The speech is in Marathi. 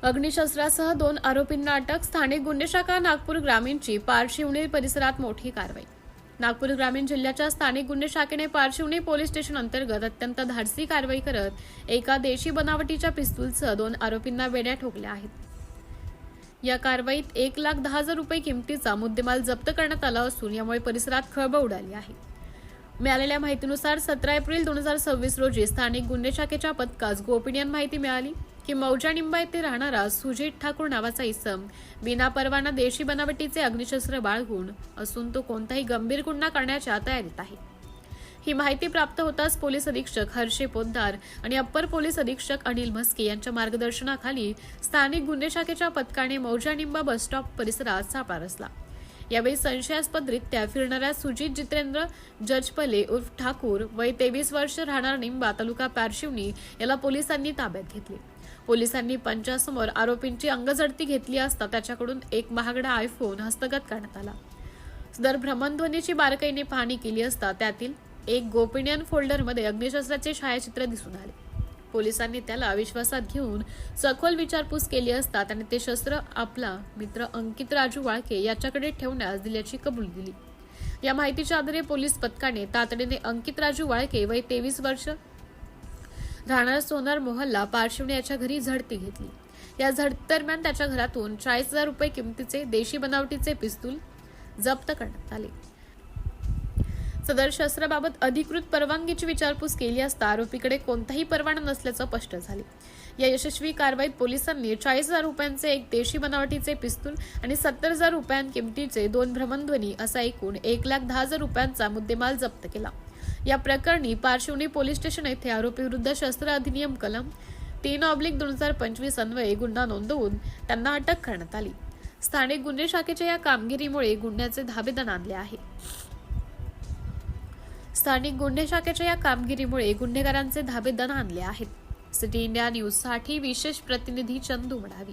अग्निशस्त्रासह 2 आरोपींना अटक. स्थानिक गुन्हे शाखा नागपूर ग्रामीणची पारशिवनी परिसरात मोठी कारवाई. नागपूर ग्रामीण जिल्ह्याच्या स्थानिक गुन्हे शाखेने पारशिवनी पोलीस स्टेशन अंतर्गत अत्यंत धाडसी कारवाई करत एका देशी बनावटीच्या पिस्तूलसह 2 आरोपींना बेड्या ठोकल्या आहेत. या कारवाईत 1,10,000 रुपये किमतीचा मुद्देमाल जप्त करण्यात आला असून यामुळे परिसरात खळबळ उडाली आहे. मिळालेल्या माहितीनुसार 17 एप्रिल 2026 रोजी स्थानिक गुन्हे शाखेच्या पथकास गोपनीय माहिती मिळाली की मौजा निंबा येथे राहणारा सुजित ठाकूर नावाचा इसम बिना परवाना देशी बनावटीचे अग्निशस्त्र बाळगून असून तो कोणताही गंभीर गुन्हा करण्याच्या तयारीत आहे. ही माहिती प्राप्त होताच पोलीस अधीक्षक हर्षे पोद्दार आणि अप्पर पोलीस अधीक्षक अनिल म्हस्के यांच्या मार्गदर्शनाखाली स्थानिक गुन्हे शाखेच्या पथकाने मौजा निंबा बसस्टॉप परिसरात सापळा रचला. यावेळी संशयास्पदरित्या फिरणाऱ्या सुजित जितेंद्र जजपले उर्फ ठाकूर वय 23 वर्ष राहणार निंबा तालुका पारशिवनी याला पोलिसांनी ताब्यात घेतले. पोलिसांनी पंचासमोर आरोपींची अंगझडती घेतली असता त्याच्याकडून एक महागडा आयफोन हस्तगत करण्यात आला. सदर भ्रमणध्वनीची बारकाईने पाहणी केली असता त्यातील एक गोपनीय फोल्डरमध्ये अग्निशस्त्राचे छायाचित्र दिसून आले. पोलिसांनी त्याला विश्वासात घेऊन सखोल विचारपूस केली असता त्याने ते शस्त्र आपला मित्र अंकित राजू वाळके याच्याकडे ठेवण्यास दिल्याची कबुली दिली. या माहितीच्या आधारे पोलीस पथकाने तातडीने अंकित राजू वाळके वय 23 वर्ष राहणार सोनार मोहल्ला पारशिवनी याच्या घरी झडती घेतली. या झडती दरम्यान त्याच्या घरातून 40,000 रुपये किमतीचे देशी बनावटीचे पिस्तूल जप्त करण्यात आले. सदर शस्त्राबाबत अधिकृत परवानगीची विचारपूस केली असता आरोपीकडे कोणताही परवाना नसल्याचं स्पष्ट झाले. या यशस्वी कारवाईत पोलिसांनी 40,000 रुपयांचे एक देशी बनावटीचे पिस्तूल आणि 70,000 रुपयांकिमतीचे 2 भ्रमणध्वनी असा एकूण 1,10,000 रुपयांचा मुद्देमाल जप्त केला. या प्रकरणी पारशिवनी पोलीस स्टेशन येथे आरोपीविरुद्ध शस्त्र अधिनियम कलम 3/2025 अन्वये गुन्हा नोंदवून त्यांना अटक करण्यात आली. स्थानिक गुन्हे शाखेच्या या कामगिरीमुळे गुन्ह्याचे धाबे दणाणले आहे. स्थानिक गुन्हे शाखेच्या या कामगिरीमुळे गुन्हेगारांचे धाबे दणाणले आहेत. सिटी इंडिया न्यूजसाठी विशेष प्रतिनिधी चंदू मडावी.